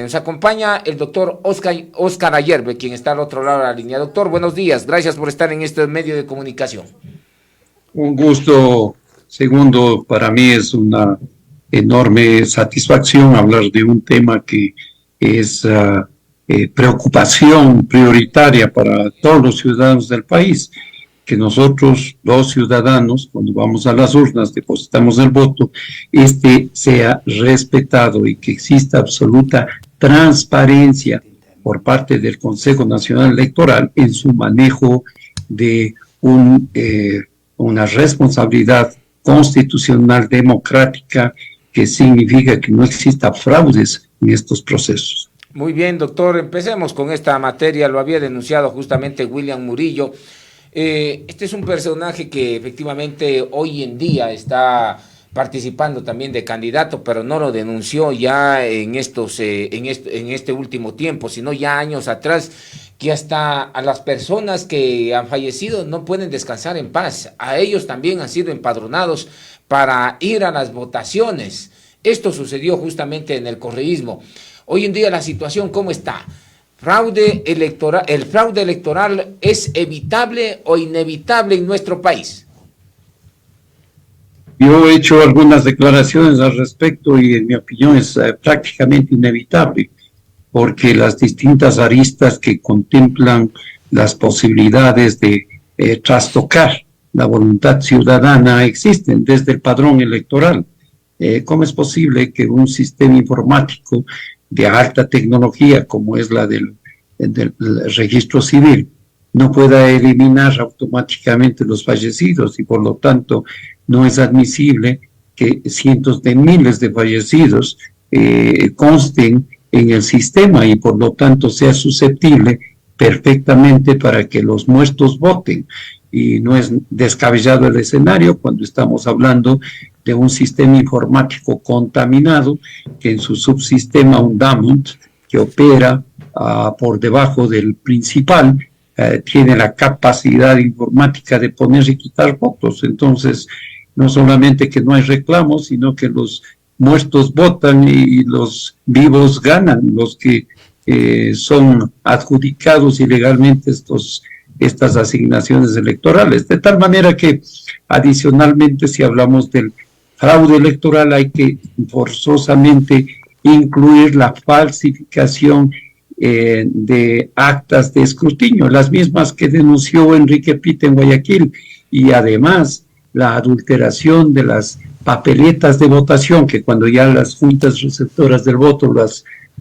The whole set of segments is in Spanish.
Nos acompaña el doctor Oscar Ayerbe, quien está al otro lado de la línea. Doctor, buenos días. Gracias por estar en este medio de comunicación. Un gusto. Segundo, para mí es una enorme satisfacción hablar de un tema que es preocupación prioritaria para todos los ciudadanos del país, que nosotros, los ciudadanos, cuando vamos a las urnas, depositamos el voto, sea respetado y que exista absoluta transparencia por parte del Consejo Nacional Electoral en su manejo de una responsabilidad constitucional democrática, que significa que no exista fraudes en estos procesos. Muy bien, doctor, empecemos con esta materia. Lo había denunciado justamente William Murillo. Este es un personaje que efectivamente hoy en día está participando también de candidato, pero no lo denunció ya en este último tiempo, sino ya años atrás, que hasta a las personas que han fallecido no pueden descansar en paz. A ellos también han sido empadronados para ir a las votaciones. Esto sucedió justamente en el correísmo. Hoy en día la situación, ¿cómo está? ¿El fraude electoral es evitable o inevitable en nuestro país? Yo he hecho algunas declaraciones al respecto y en mi opinión es prácticamente inevitable, porque las distintas aristas que contemplan las posibilidades de trastocar la voluntad ciudadana existen desde el padrón electoral. ¿Cómo es posible que un sistema informático de alta tecnología como es la del registro civil no pueda eliminar automáticamente los fallecidos, y por lo tanto no es admisible que cientos de miles de fallecidos consten en el sistema y por lo tanto sea susceptible perfectamente para que los muertos voten? Y no es descabellado el escenario cuando estamos hablando de un sistema informático contaminado que en su subsistema, un Diamond, que opera por debajo del principal, tiene la capacidad informática de poner y quitar votos. Entonces, no solamente que no hay reclamos, sino que los muertos votan y los vivos ganan, los que son adjudicados ilegalmente estas asignaciones electorales. De tal manera que, adicionalmente, si hablamos del fraude electoral, hay que forzosamente incluir la falsificación de actas de escrutinio, las mismas que denunció Enrique Pita en Guayaquil, y además la adulteración de las papeletas de votación, que cuando ya las juntas receptoras del voto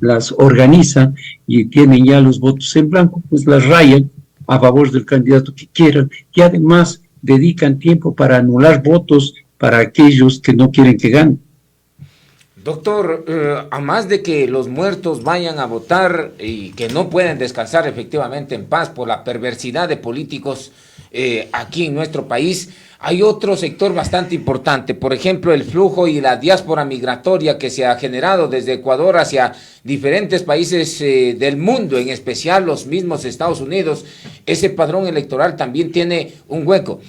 las organizan y tienen ya los votos en blanco, pues las rayan a favor del candidato que quieran, y además dedican tiempo para anular votos para aquellos que no quieren que ganen. Doctor, a más de que los muertos vayan a votar y que no pueden descansar efectivamente en paz por la perversidad de políticos aquí en nuestro país, hay otro sector bastante importante. Por ejemplo, el flujo y la diáspora migratoria que se ha generado desde Ecuador hacia diferentes países del mundo, en especial los mismos Estados Unidos. Ese padrón electoral también tiene un hueco.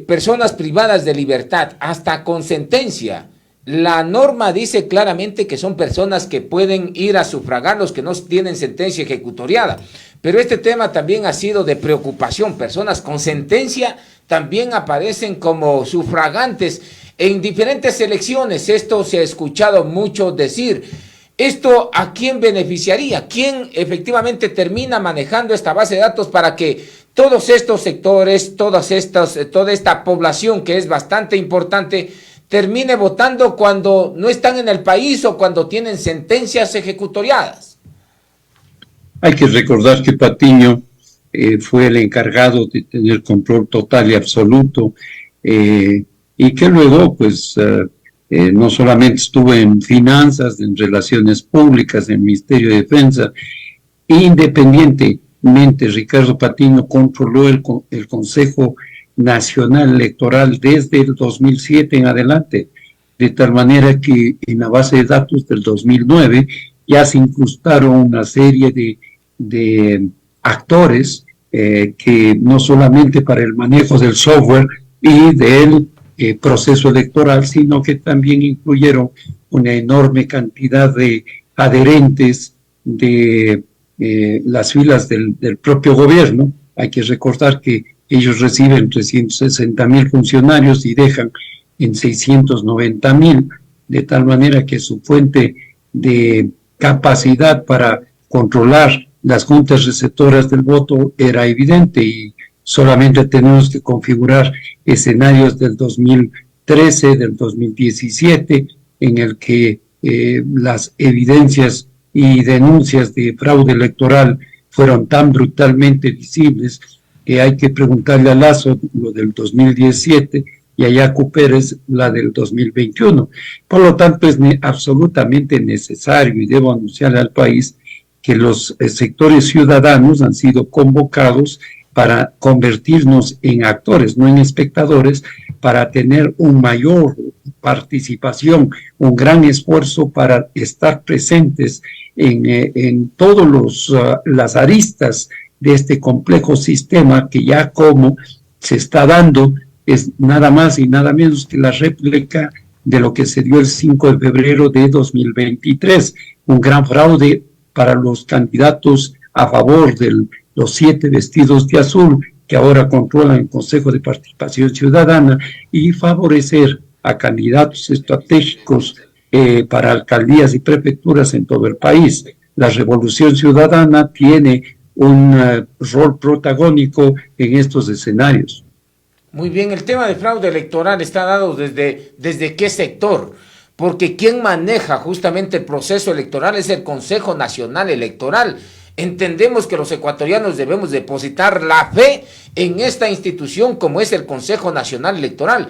Personas privadas de libertad, hasta con sentencia. La norma dice claramente que son personas que pueden ir a sufragar los que no tienen sentencia ejecutoriada. Pero este tema también ha sido de preocupación. Personas con sentencia también aparecen como sufragantes en diferentes elecciones. Esto se ha escuchado mucho decir. ¿Esto a quién beneficiaría? ¿Quién efectivamente termina manejando esta base de datos para que todos estos sectores, toda esta población que es bastante importante, termine votando cuando no están en el país o cuando tienen sentencias ejecutoriadas? Hay que recordar que Patiño fue el encargado de tener control total y absoluto, y que luego, pues, no solamente estuvo en finanzas, en relaciones públicas, en el Ministerio de Defensa. Independientemente, Ricardo Patiño controló el Consejo Nacional Electoral desde el 2007 en adelante, de tal manera que en la base de datos del 2009 ya se incrustaron una serie de actores que no solamente para el manejo del software y del proceso electoral, sino que también incluyeron una enorme cantidad de adherentes de las filas del propio gobierno. Hay que recordar que ellos reciben 360.000 funcionarios y dejan en 690.000, de tal manera que su fuente de capacidad para controlar las juntas receptoras del voto era evidente, y solamente tenemos que configurar escenarios del 2013, del 2017, en el que las evidencias y denuncias de fraude electoral fueron tan brutalmente visibles que hay que preguntarle a Lasso lo del 2017 y a Yacu Pérez la del 2021. Por lo tanto, es absolutamente necesario, y debo anunciarle al país que los sectores ciudadanos han sido convocados para convertirnos en actores, no en espectadores, para tener una mayor participación, un gran esfuerzo para estar presentes en todas las aristas de este complejo sistema que ya como se está dando es nada más y nada menos que la réplica de lo que se dio el 5 de febrero de 2023, un gran fraude para los candidatos a favor de los 7 vestidos de azul que ahora controlan el Consejo de Participación Ciudadana, y favorecer a candidatos estratégicos para alcaldías y prefecturas en todo el país. La Revolución Ciudadana tiene un rol protagónico en estos escenarios. Muy bien, el tema de fraude electoral está dado desde qué sector, porque quien maneja justamente el proceso electoral es el Consejo Nacional Electoral. Entendemos que los ecuatorianos debemos depositar la fe en esta institución como es el Consejo Nacional Electoral.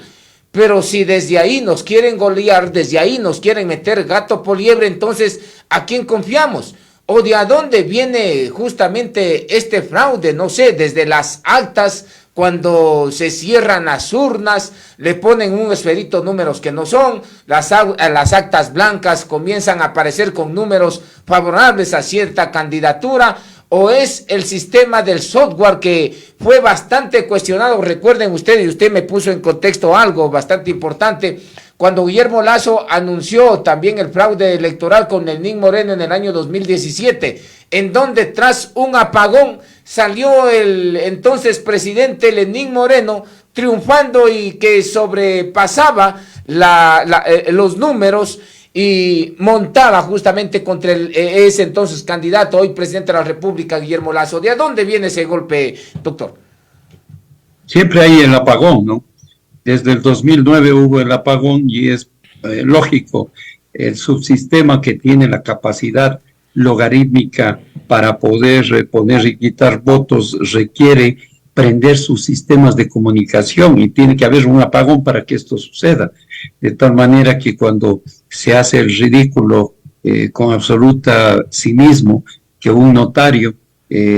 Pero si desde ahí nos quieren golear, desde ahí nos quieren meter gato por liebre, entonces, ¿a quién confiamos? ¿O de a dónde viene justamente este fraude? No sé, desde las actas, cuando se cierran las urnas, le ponen un esferito números que no son, las actas blancas comienzan a aparecer con números favorables a cierta candidatura, o es el sistema del software que fue bastante cuestionado. Recuerden ustedes, y usted me puso en contexto algo bastante importante, cuando Guillermo Lasso anunció también el fraude electoral con Lenín Moreno en el año 2017, en donde tras un apagón salió el entonces presidente Lenín Moreno triunfando y que sobrepasaba los números y montaba justamente contra ese entonces candidato, hoy presidente de la República, Guillermo Lasso. ¿De dónde viene ese golpe, doctor? Siempre hay el apagón, ¿no? Desde el 2009 hubo el apagón y es lógico, el subsistema que tiene la capacidad logarítmica para poder poner y quitar votos requiere prender sus sistemas de comunicación, y tiene que haber un apagón para que esto suceda. De tal manera que cuando se hace el ridículo con absoluta cinismo que un notario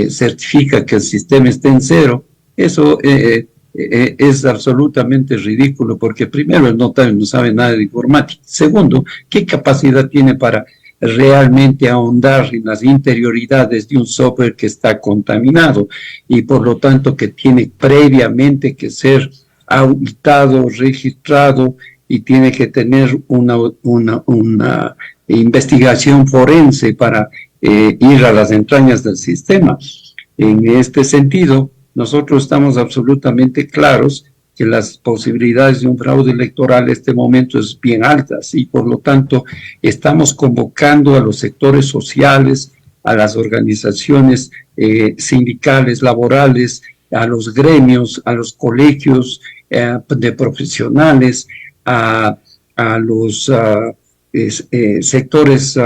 certifica que el sistema está en cero, eso es absolutamente ridículo, porque primero el notario no sabe nada de informática. Segundo, ¿qué capacidad tiene para realmente ahondar en las interioridades de un software que está contaminado y por lo tanto que tiene previamente que ser auditado, registrado, y tiene que tener una investigación forense para ir a las entrañas del sistema? En este sentido, nosotros estamos absolutamente claros que las posibilidades de un fraude electoral en este momento es bien altas, y por lo tanto estamos convocando a los sectores sociales, a las organizaciones sindicales, laborales, a los gremios, a los colegios de profesionales, a los sectores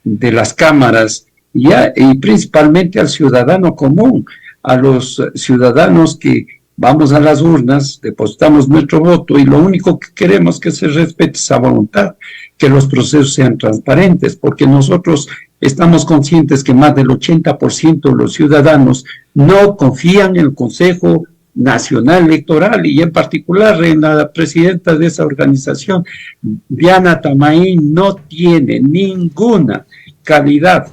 de las cámaras y principalmente al ciudadano común, a los ciudadanos que vamos a las urnas, depositamos nuestro voto y lo único que queremos es que se respete esa voluntad, que los procesos sean transparentes, porque nosotros estamos conscientes que más del 80% de los ciudadanos no confían en el Consejo Nacional Electoral y en particular en la presidenta de esa organización. Diana Tamaín no tiene ninguna calidad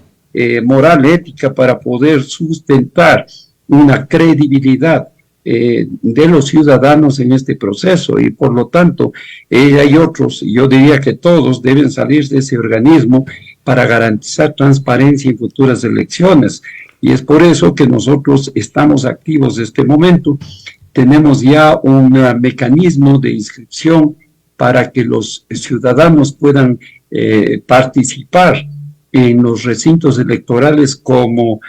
moral, ética para poder sustentar una credibilidad de los ciudadanos en este proceso, y por lo tanto ella y otros, yo diría que todos, deben salir de ese organismo para garantizar transparencia en futuras elecciones. Y es por eso que nosotros estamos activos en este momento. Tenemos ya un mecanismo de inscripción para que los ciudadanos puedan participar en los recintos electorales como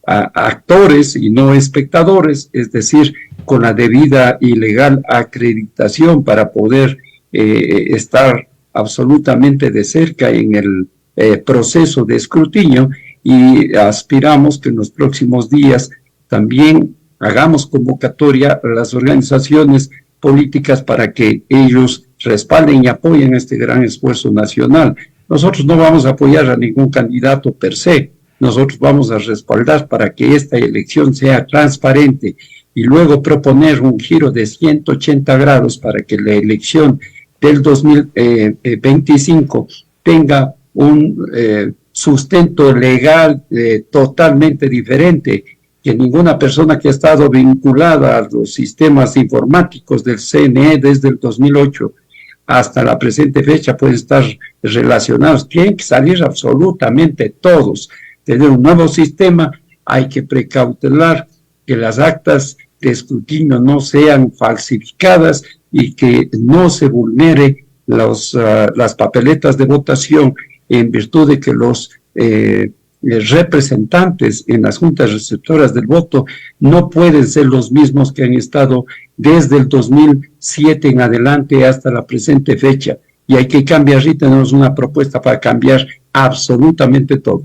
actores y no espectadores, es decir, con la debida y legal acreditación para poder estar absolutamente de cerca en el proceso de escrutinio, y aspiramos que en los próximos días también hagamos convocatoria a las organizaciones políticas para que ellos respalden y apoyen este gran esfuerzo nacional. Nosotros no vamos a apoyar a ningún candidato per se, nosotros vamos a respaldar para que esta elección sea transparente y luego proponer un giro de 180 grados para que la elección del 2025 tenga un sustento legal totalmente diferente, que ninguna persona que ha estado vinculada a los sistemas informáticos del CNE desde el 2008 hasta la presente fecha puede estar relacionados. Tienen que salir absolutamente todos. Tener un nuevo sistema, hay que precautelar que las actas de escrutinio no sean falsificadas y que no se vulnere las papeletas de votación, en virtud de que los representantes en las juntas receptoras del voto no pueden ser los mismos que han estado desde el 2007 en adelante hasta la presente fecha. Y hay que cambiar, y tenemos una propuesta para cambiar absolutamente todo.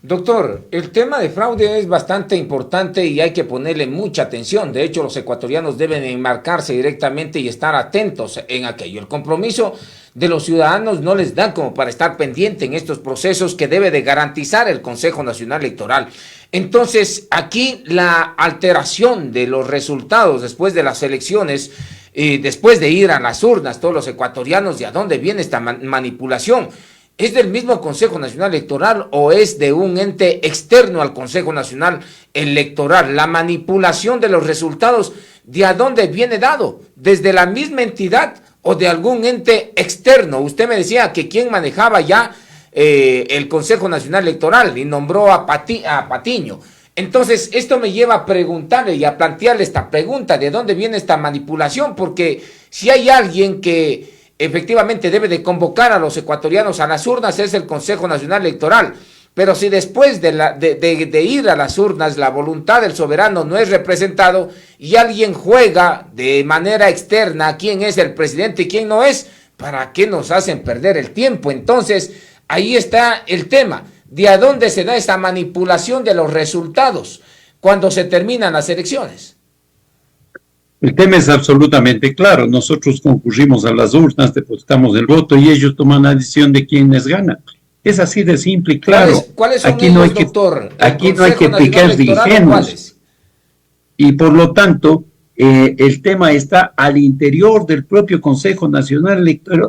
Doctor, el tema de fraude es bastante importante y hay que ponerle mucha atención. De hecho, los ecuatorianos deben enmarcarse directamente y estar atentos en aquello. El compromiso de los ciudadanos no les da como para estar pendiente en estos procesos que debe de garantizar el Consejo Nacional Electoral. Entonces, aquí la alteración de los resultados después de las elecciones, después de ir a las urnas, todos los ecuatorianos, ¿de a dónde viene esta manipulación? ¿Es del mismo Consejo Nacional Electoral o es de un ente externo al Consejo Nacional Electoral? La manipulación de los resultados, ¿de a dónde viene dado? ¿Desde la misma entidad o de algún ente externo? Usted me decía que quien manejaba ya el Consejo Nacional Electoral y nombró a Patiño. Entonces, esto me lleva a preguntarle y a plantearle esta pregunta: ¿de dónde viene esta manipulación? Porque si hay alguien que efectivamente debe de convocar a los ecuatorianos a las urnas, es el Consejo Nacional Electoral. Pero si después de ir a las urnas la voluntad del soberano no es representado y alguien juega de manera externa quién es el presidente y quién no es, ¿para qué nos hacen perder el tiempo? Entonces, ahí está el tema. ¿De a dónde se da esa manipulación de los resultados cuando se terminan las elecciones? El tema es absolutamente claro. Nosotros concurrimos a las urnas, depositamos el voto y ellos toman la decisión de quiénes ganan. Es así de simple y claro. ¿Cuáles son aquí ellos, no hay doctor? Aquí no hay que picar de ingenuos. Y por lo tanto, el tema está al interior del propio Consejo Nacional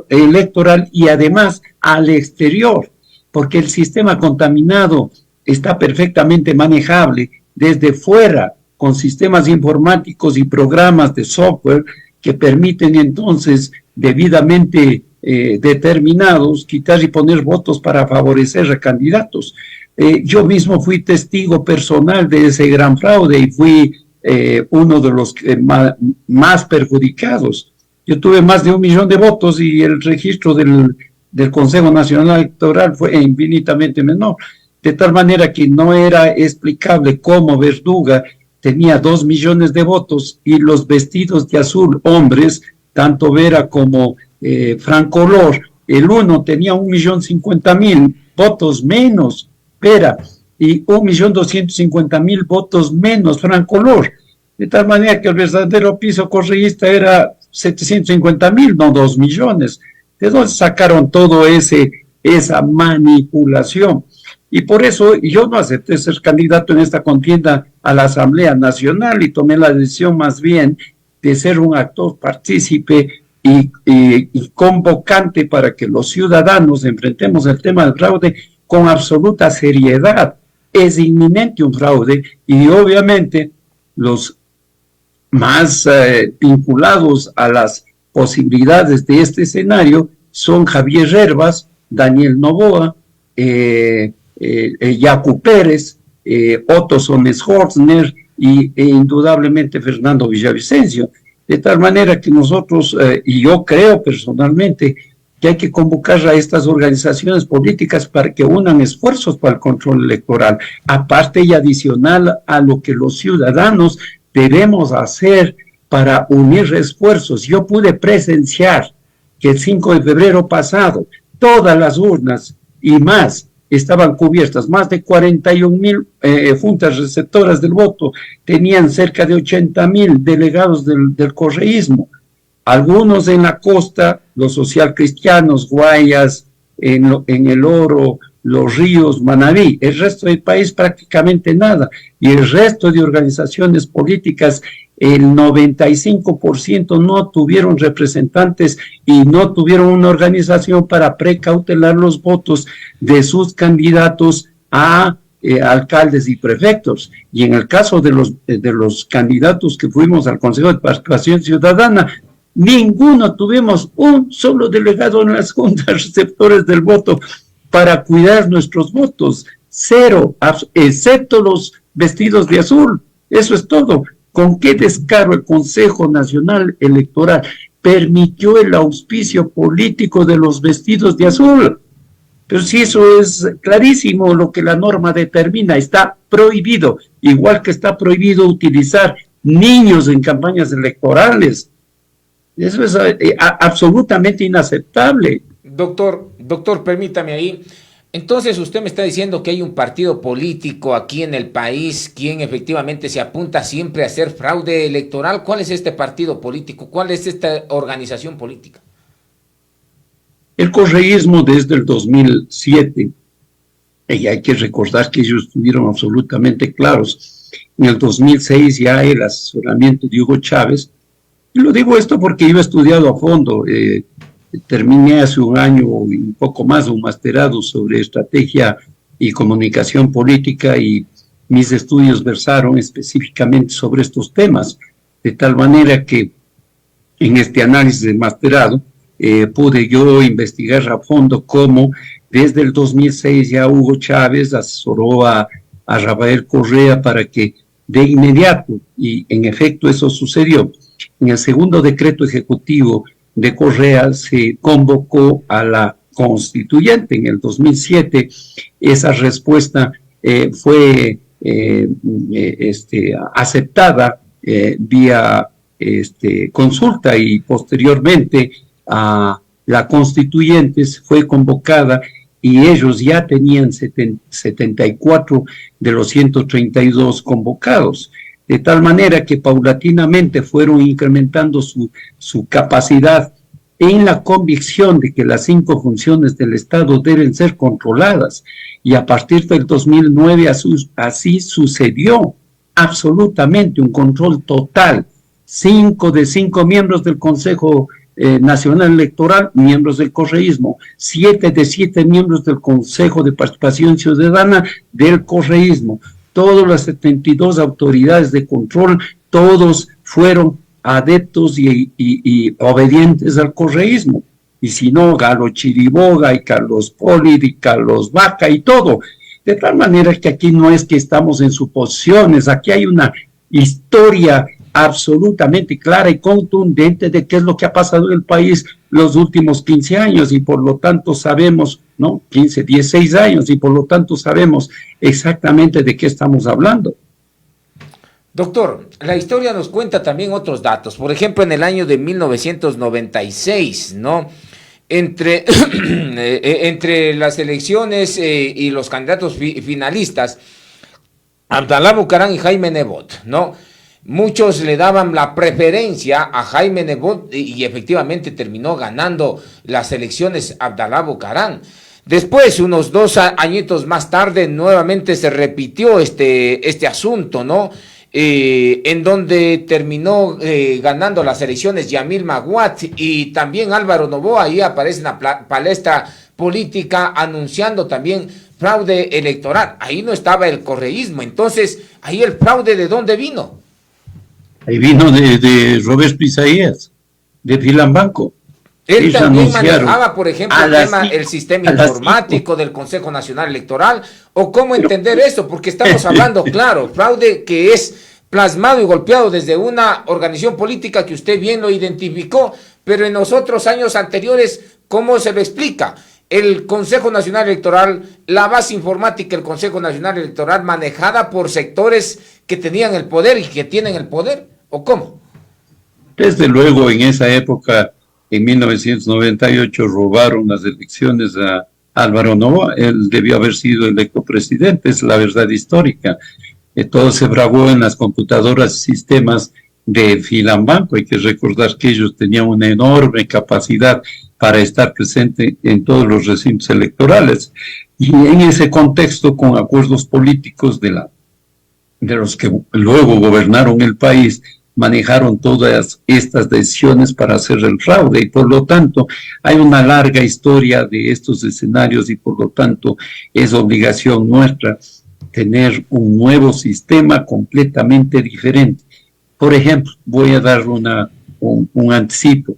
Electoral y además al exterior, porque el sistema contaminado está perfectamente manejable desde fuera, con sistemas informáticos y programas de software que permiten entonces debidamente determinados quitar y poner votos para favorecer a candidatos. Yo mismo fui testigo personal de ese gran fraude y fui uno de los más perjudicados. Yo tuve más de 1 millón de votos y el registro del Consejo Nacional Electoral fue infinitamente menor, de tal manera que no era explicable cómo Verduga tenía 2 millones de votos y los vestidos de azul hombres, tanto Vera como Franco Lor, el uno tenía 1.050.000 votos menos Vera y 1.250.000 votos menos Franco Lor, de tal manera que el verdadero piso correísta era 750.000, no 2 millones. ¿De dónde sacaron todo esa manipulación? Y por eso yo no acepté ser candidato en esta contienda a la Asamblea Nacional y tomé la decisión más bien de ser un actor partícipe y convocante para que los ciudadanos enfrentemos el tema del fraude con absoluta seriedad. Es inminente un fraude y obviamente los más vinculados a las posibilidades de este escenario son Javier Hervas, Daniel Noboa, Yacu Pérez, Otto Sones Horstner e indudablemente Fernando Villavicencio. De tal manera que nosotros, y yo creo personalmente, que hay que convocar a estas organizaciones políticas para que unan esfuerzos para el control electoral, aparte y adicional a lo que los ciudadanos debemos hacer para unir esfuerzos. Yo pude presenciar que el 5 de febrero pasado todas las urnas y más estaban cubiertas, más de 41,000 juntas receptoras del voto, tenían cerca de 80,000 delegados del correísmo, algunos en la costa, los socialcristianos, Guayas, en el Oro, Los Ríos, Manabí, el resto del país prácticamente nada, y el resto de organizaciones políticas, el 95% no tuvieron representantes y no tuvieron una organización para precautelar los votos de sus candidatos a alcaldes y prefectos. Y en el caso de los candidatos que fuimos al Consejo de Participación Ciudadana, ninguno tuvimos un solo delegado en las juntas receptores del voto para cuidar nuestros votos. Cero, excepto los vestidos de azul. Eso es todo. ¿Con qué descaro el Consejo Nacional Electoral permitió el auspicio político de los vestidos de azul? Pero si eso es clarísimo, lo que la norma determina, está prohibido, igual que está prohibido utilizar niños en campañas electorales. Eso es absolutamente inaceptable. Doctor, permítame ahí. Entonces usted me está diciendo que hay un partido político aquí en el país quien efectivamente se apunta siempre a hacer fraude electoral. ¿Cuál es este partido político? ¿Cuál es esta organización política? El correísmo desde el 2007, y hay que recordar que ellos estuvieron absolutamente claros. En el 2006 ya el asesoramiento de Hugo Chávez, y lo digo esto porque yo he estudiado a fondo, terminé hace un año y un poco más un masterado sobre estrategia y comunicación política y mis estudios versaron específicamente sobre estos temas, de tal manera que en este análisis de masterado pude yo investigar a fondo cómo desde el 2006 ya Hugo Chávez asesoró a Rafael Correa para que de inmediato, y en efecto eso sucedió, en el segundo decreto ejecutivo de Correa se convocó a la constituyente en el 2007. Esa respuesta fue aceptada vía consulta y posteriormente a la constituyente fue convocada y ellos ya tenían 74 de los 132 convocados. De tal manera que paulatinamente fueron incrementando su capacidad en la convicción de que las 5 funciones del Estado deben ser controladas. Y a partir del 2009 así sucedió, absolutamente un control total. 5 de 5 miembros del Consejo Nacional Electoral, miembros del correísmo. 7 de 7 miembros del Consejo de Participación Ciudadana del correísmo. Todas las 72 autoridades de control, todos fueron adeptos y obedientes al correísmo. Y si no, Galo Chiriboga y Carlos Poli y Carlos Vaca y todo. De tal manera que aquí no es que estamos en suposiciones, aquí hay una historia absolutamente clara y contundente de qué es lo que ha pasado en el país los últimos 15 años y por lo tanto sabemos, ¿no? 15, 16 años y por lo tanto sabemos exactamente de qué estamos hablando. Doctor, la historia nos cuenta también otros datos. Por ejemplo, en el año de 1996, ¿no? Entre las elecciones y los candidatos finalistas, Abdalá Bucaram y Jaime Nebot, ¿no? Muchos le daban la preferencia a Jaime Nebot y efectivamente terminó ganando las elecciones Abdalá Bucaram. Después, unos 2 añitos más tarde, nuevamente se repitió este asunto, ¿no? En donde terminó ganando las elecciones Yamil Maguad y también Álvaro Noboa. Ahí aparece en la palestra política anunciando también fraude electoral. Ahí no estaba el correísmo. Entonces, ahí el fraude, ¿de dónde vino? Ahí vino de Roberto Isaías, de Filambanco. Él Ellos también anunciaron manejaba, por ejemplo, a las el sistema a las informático del Consejo Nacional Electoral, o cómo entender eso, porque estamos hablando, claro, fraude que es plasmado y golpeado desde una organización política que usted bien lo identificó, pero en los otros años anteriores, ¿cómo se lo explica? El Consejo Nacional Electoral, la base informática del Consejo Nacional Electoral manejada por sectores que tenían el poder y que tienen el poder, ¿o cómo? Desde luego, en esa época, en 1998, robaron las elecciones a Álvaro Noboa. Él debió haber sido electo presidente, es la verdad histórica. Todo se fraguó en las computadoras y sistemas de Filambanco. Hay que recordar que ellos tenían una enorme capacidad para estar presente en todos los recintos electorales. Y en ese contexto, con acuerdos políticos de los que luego gobernaron el país, manejaron todas estas decisiones para hacer el fraude, y por lo tanto hay una larga historia de estos escenarios, y por lo tanto es obligación nuestra tener un nuevo sistema completamente diferente. Por ejemplo, voy a dar un anticipo.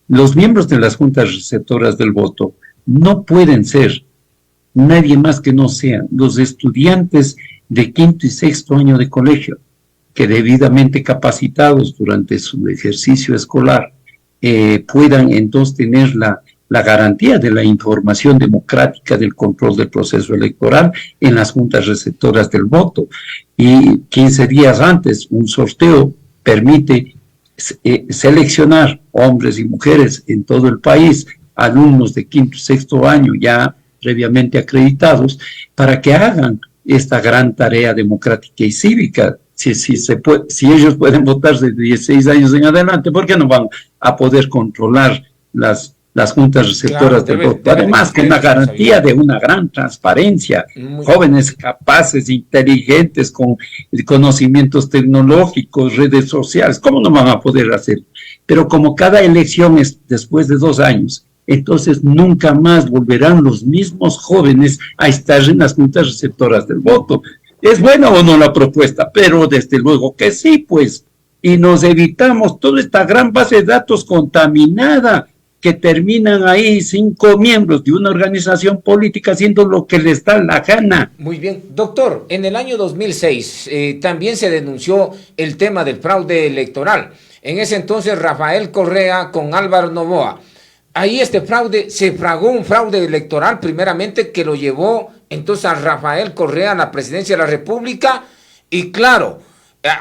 Los miembros de las juntas receptoras del voto no pueden ser nadie más que no sean los estudiantes de quinto y sexto año de colegio, que debidamente capacitados durante su ejercicio escolar puedan entonces tener la garantía de la información democrática del control del proceso electoral en las juntas receptoras del voto. Y 15 días antes, un sorteo permite seleccionar hombres y mujeres en todo el país, alumnos de quinto y sexto año ya previamente acreditados, para que hagan esta gran tarea democrática y cívica. Si ellos pueden votar de 16 años en adelante, ¿por qué no van a poder controlar las juntas receptoras del voto? Además, que una garantía de una gran transparencia, jóvenes capaces, inteligentes, con conocimientos tecnológicos, redes sociales, ¿cómo no van a poder hacer? Pero como cada elección es después de 2 años, entonces nunca más volverán los mismos jóvenes a estar en las juntas receptoras del voto. ¿Es buena o no la propuesta? Pero desde luego que sí, pues. Y nos evitamos toda esta gran base de datos contaminada, que terminan ahí 5 miembros de una organización política haciendo lo que les da la gana. Muy bien. Doctor, en el año 2006 también se denunció el tema del fraude electoral. En ese entonces Rafael Correa con Álvaro Noboa. Ahí se fragó un fraude electoral primeramente que lo llevó entonces a Rafael Correa a la presidencia de la República, y claro,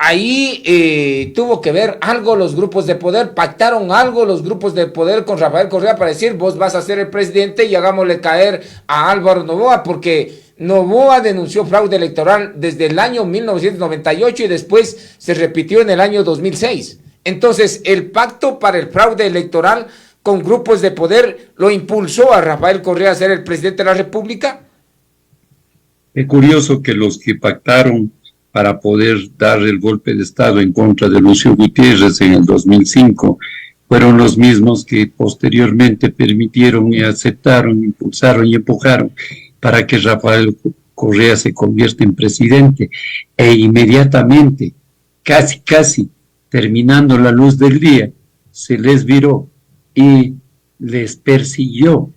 ahí tuvo que ver algo los grupos de poder, pactaron algo los grupos de poder con Rafael Correa para decir, vos vas a ser el presidente y hagámosle caer a Álvaro Noboa, porque Noboa denunció fraude electoral desde el año 1998 y después se repitió en el año 2006. Entonces, el pacto para el fraude electoral con grupos de poder lo impulsó a Rafael Correa a ser el presidente de la República. Es curioso que los que pactaron para poder dar el golpe de Estado en contra de Lucio Gutiérrez en el 2005 fueron los mismos que posteriormente permitieron y aceptaron, impulsaron y empujaron para que Rafael Correa se convierta en presidente, e inmediatamente, casi terminando la luz del día, se les viró y les persiguió.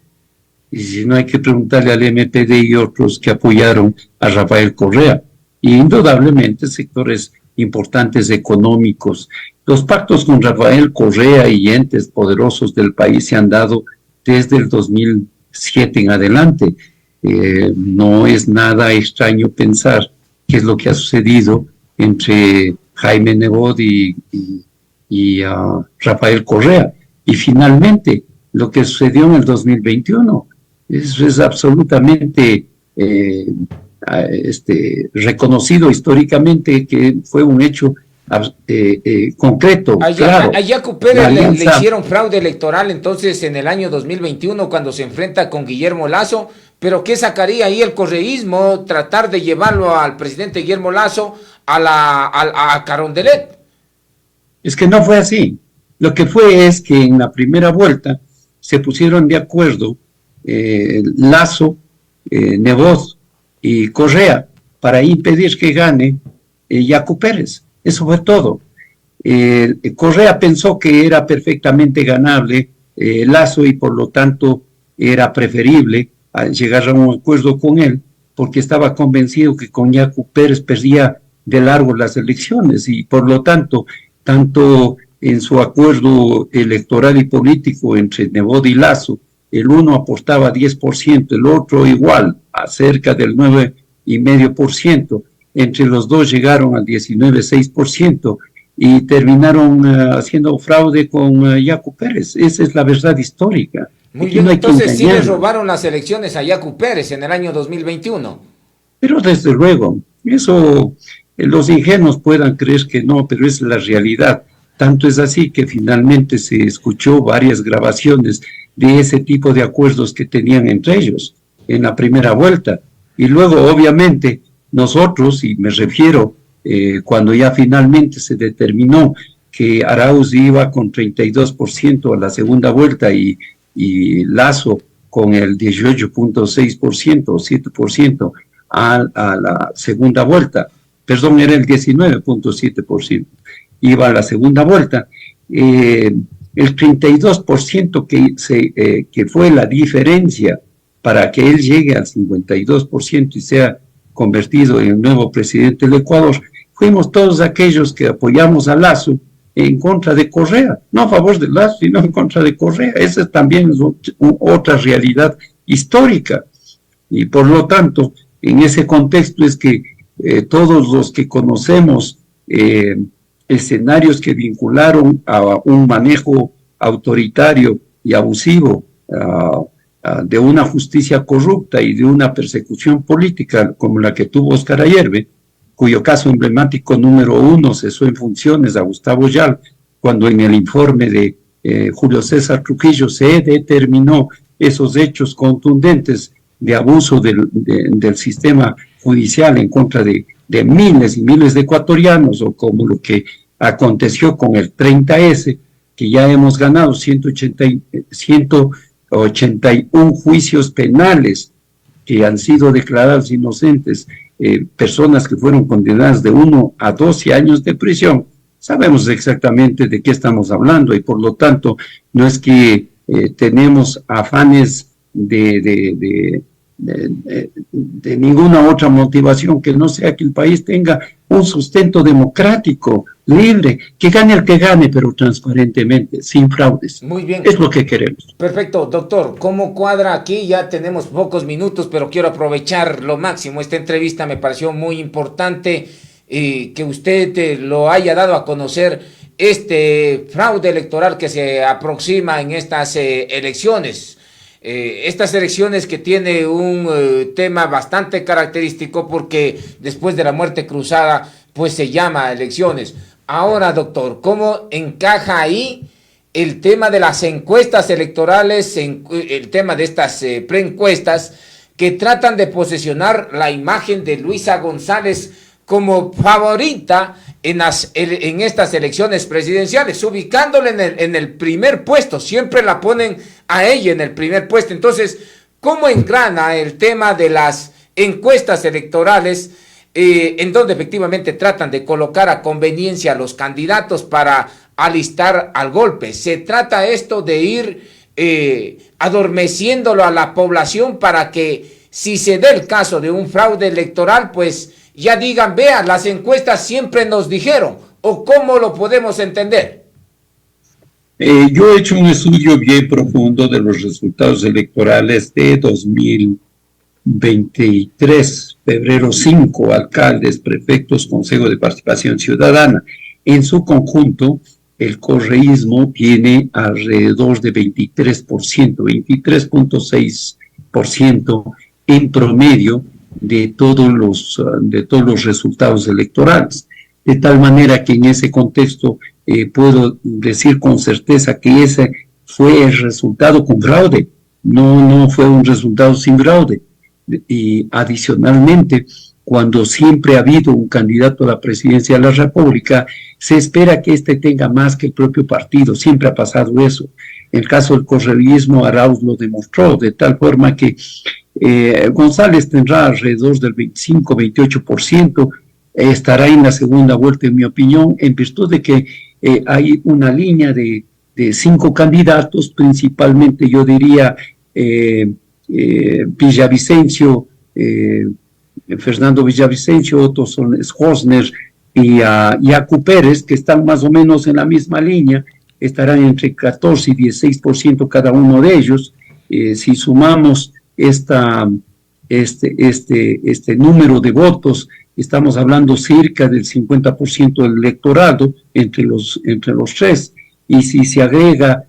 Y si no, hay que preguntarle al MPD y otros que apoyaron a Rafael Correa. Y indudablemente sectores importantes económicos. Los pactos con Rafael Correa y entes poderosos del país se han dado desde el 2007 en adelante. No es nada extraño pensar qué es lo que ha sucedido entre Jaime Nebot y Rafael Correa. Y finalmente, lo que sucedió en el 2021 es absolutamente reconocido históricamente, que fue un hecho concreto. Claro, a Yacu Pérez le hicieron fraude electoral entonces en el año 2021 cuando se enfrenta con Guillermo Lasso, pero ¿qué sacaría ahí el correísmo? Tratar de llevarlo al presidente Guillermo Lasso a Carondelet. Es que no fue así. Lo que fue es que en la primera vuelta se pusieron de acuerdo Lasso, Nebot y Correa para impedir que gane Yacu Pérez. Eso fue todo. Correa pensó que era perfectamente ganable Lasso y por lo tanto era preferible llegar a un acuerdo con él porque estaba convencido que con Yacu Pérez perdía de largo las elecciones y por lo tanto en su acuerdo electoral y político entre Nebot y Lasso, el uno aportaba 10%, el otro igual, a cerca del 9,5%. Entre los dos llegaron al 19,6% y terminaron haciendo fraude con Yacu Pérez. Esa es la verdad histórica. Muy bien, no entonces sí le robaron las elecciones a Yacu Pérez en el año 2021. Pero desde luego, eso los ingenuos puedan creer que no, pero es la realidad. Tanto es así que finalmente se escuchó varias grabaciones de ese tipo de acuerdos que tenían entre ellos en la primera vuelta. Y luego, obviamente, nosotros, y me refiero cuando ya finalmente se determinó que Arauz iba con 32% a la segunda vuelta y Lasso con el 18,6% o 7% a la segunda vuelta, perdón, era el 19,7%, iba a la segunda vuelta, el 32% que fue la diferencia para que él llegue al 52% y sea convertido en el nuevo presidente del Ecuador, fuimos todos aquellos que apoyamos a Lasso en contra de Correa, no a favor de Lasso, sino en contra de Correa. Esa también es otra realidad histórica. Y por lo tanto, en ese contexto es que todos los que conocemos escenarios que vincularon a un manejo autoritario y abusivo de una justicia corrupta y de una persecución política como la que tuvo Óscar Ayerbe, cuyo caso emblemático número 1 cesó en funciones a Gustavo Yal, cuando en el informe de Julio César Trujillo se determinó esos hechos contundentes de abuso del sistema judicial en contra de miles y miles de ecuatorianos, o como lo que aconteció con el 30S, que ya hemos ganado 181 juicios penales que han sido declarados inocentes, personas que fueron condenadas de 1 a 12 años de prisión. Sabemos exactamente de qué estamos hablando y por lo tanto no es que tenemos afanes de ninguna otra motivación que no sea que el país tenga un sustento democrático, libre, que gane el que gane, pero transparentemente, sin fraudes. Muy bien. Es lo que queremos. Perfecto, doctor. ¿Cómo cuadra aquí? Ya tenemos pocos minutos, pero quiero aprovechar lo máximo. Esta entrevista me pareció muy importante, que usted lo haya dado a conocer, este fraude electoral que se aproxima en estas elecciones. Estas elecciones que tiene un tema bastante característico porque después de la muerte cruzada pues se llama elecciones. Ahora, doctor, ¿cómo encaja ahí el tema de las encuestas electorales, el tema de estas preencuestas que tratan de posesionar la imagen de Luisa González como favorita en estas elecciones presidenciales, ubicándola en el primer puesto? Siempre la ponen a ella en el primer puesto. Entonces, ¿cómo engrana el tema de las encuestas electorales en donde efectivamente tratan de colocar a conveniencia a los candidatos para alistar al golpe? ¿Se trata esto de ir adormeciéndolo a la población para que si se dé el caso de un fraude electoral, pues ya digan, vean, las encuestas siempre nos dijeron? ¿O cómo lo podemos entender? Yo he hecho un estudio bien profundo de los resultados electorales de 2023, febrero 5, alcaldes, prefectos, Consejo de Participación Ciudadana. En su conjunto, el correísmo tiene alrededor de 23%, 23,6% en promedio de todos los resultados electorales. De tal manera que en ese contexto puedo decir con certeza que ese fue el resultado con fraude, no fue un resultado sin fraude. Y adicionalmente, cuando siempre ha habido un candidato a la presidencia de la República, se espera que éste tenga más que el propio partido, siempre ha pasado eso. En el caso del correísmo, Arauz lo demostró, de tal forma que González tendrá alrededor del 25-28%, estará en la segunda vuelta, en mi opinión, en virtud de que hay una línea de de 5 candidatos, principalmente yo diría Villavicencio, Fernando Villavicencio, Otto Sosner y Yacu Pérez, que están más o menos en la misma línea, estarán entre 14 y 16% cada uno de ellos. Si sumamos este número de votos, estamos hablando cerca del 50% del electorado entre los tres, y si se agrega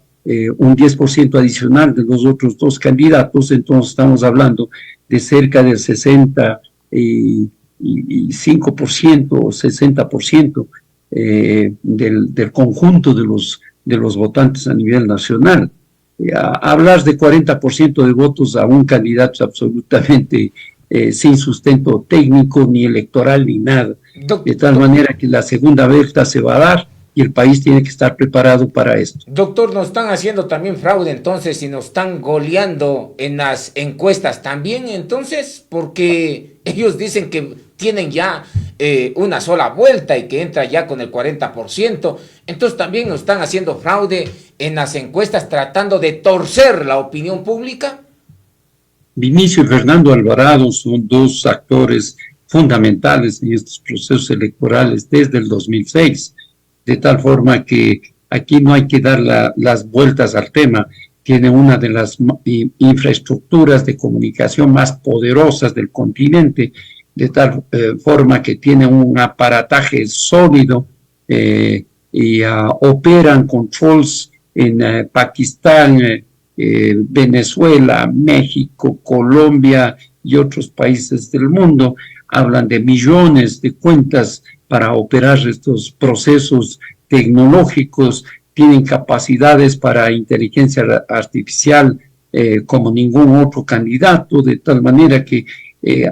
un 10% adicional de los otros 2 candidatos, entonces estamos hablando de cerca del 65% o 60% del conjunto de los votantes a nivel nacional. Hablar de 40% de votos a un candidato es absolutamente sin sustento técnico, ni electoral, ni nada. De tal manera que la segunda vuelta se va a dar y el país tiene que estar preparado para esto. Doctor, nos están haciendo también fraude entonces y nos están goleando en las encuestas también entonces, porque ellos dicen que tienen ya una sola vuelta y que entra ya con el 40%, entonces también nos están haciendo fraude en las encuestas tratando de torcer la opinión pública. Vinicio y Fernando Alvarado son 2 actores fundamentales en estos procesos electorales desde el 2006, de tal forma que aquí no hay que dar las vueltas al tema. Tiene una de las infraestructuras de comunicación más poderosas del continente, de tal forma que tiene un aparataje sólido y operan controls en Pakistán, Venezuela, México, Colombia y otros países del mundo. Hablan de millones de cuentas para operar estos procesos tecnológicos, tienen capacidades para inteligencia artificial como ningún otro candidato, de tal manera que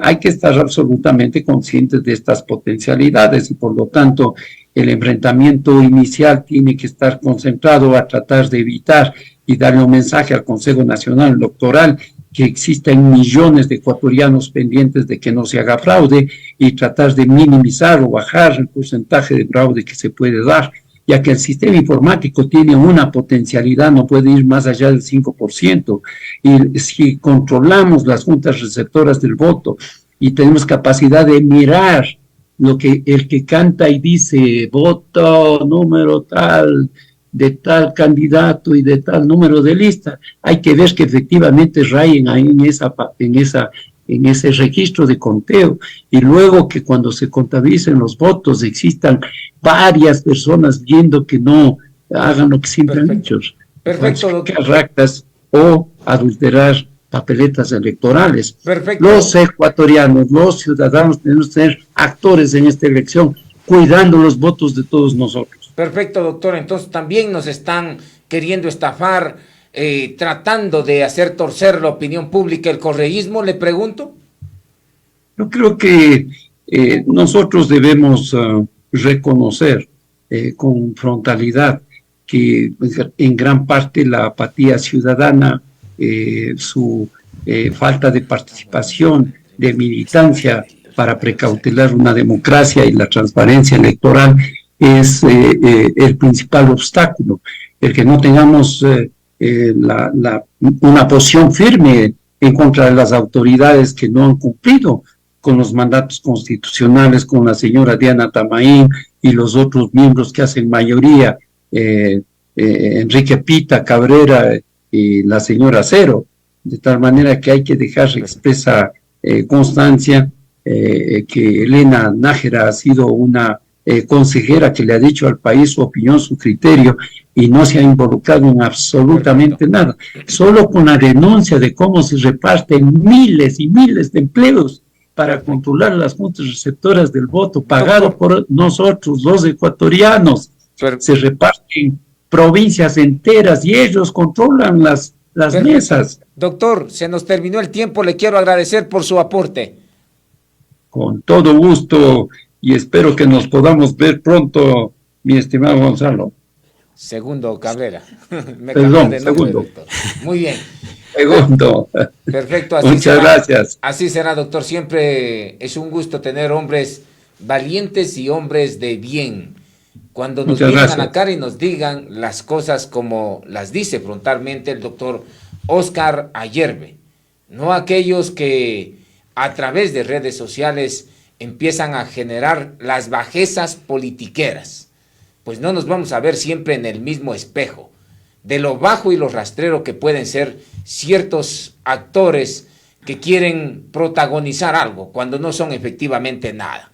hay que estar absolutamente conscientes de estas potencialidades y por lo tanto el enfrentamiento inicial tiene que estar concentrado a tratar de evitar y darle un mensaje al Consejo Nacional Electoral que existen millones de ecuatorianos pendientes de que no se haga fraude y tratar de minimizar o bajar el porcentaje de fraude que se puede dar, ya que el sistema informático tiene una potencialidad, no puede ir más allá del 5%, y si controlamos las juntas receptoras del voto y tenemos capacidad de mirar lo que el que canta y dice voto número tal, de tal candidato y de tal número de lista, hay que ver que efectivamente rayen ahí en ese registro de conteo, y luego que cuando se contabilicen los votos existan varias personas viendo que no hagan lo que siempre han hecho, falsificar actas o adulterar papeletas electorales. Perfecto. Los ecuatorianos, los ciudadanos tenemos que ser actores en esta elección, cuidando los votos de todos nosotros. Perfecto, doctor. Entonces también nos están queriendo estafar, tratando de hacer torcer la opinión pública, el correísmo, le pregunto. Yo creo que nosotros debemos reconocer con frontalidad que en gran parte la apatía ciudadana, su falta de participación, de militancia para precautelar una democracia y la transparencia electoral es el principal obstáculo. El que no tengamos una posición firme en contra de las autoridades que no han cumplido con los mandatos constitucionales, con la señora Diana Tamaín y los otros miembros que hacen mayoría, Enrique Pita, Cabrera y la señora Cero, de tal manera que hay que dejar expresa constancia que Elena Nájera ha sido una consejera que le ha dicho al país su opinión, su criterio, y no se ha involucrado en absolutamente nada. Solo con la denuncia de cómo se reparten miles y miles de empleos para controlar las juntas receptoras del voto, pagado por nosotros, los ecuatorianos. Se reparten provincias enteras y ellos controlan las mesas. Doctor, se nos terminó el tiempo, le quiero agradecer por su aporte. Con todo gusto, y espero que nos podamos ver pronto, mi estimado Gonzalo. Segundo Cabrera. Perdón, segundo. Doctor. Muy bien. Segundo. Perfecto. Muchas gracias. Así será, doctor. Siempre es un gusto tener hombres valientes y hombres de bien. cuando nos Muchas miren a gracias. la cara y nos digan las cosas como las dice frontalmente el doctor Oscar Ayerbe, no aquellos que a través de redes sociales empiezan a generar las bajezas politiqueras, pues no nos vamos a ver siempre en el mismo espejo de lo bajo y lo rastrero que pueden ser ciertos actores que quieren protagonizar algo cuando no son efectivamente nada.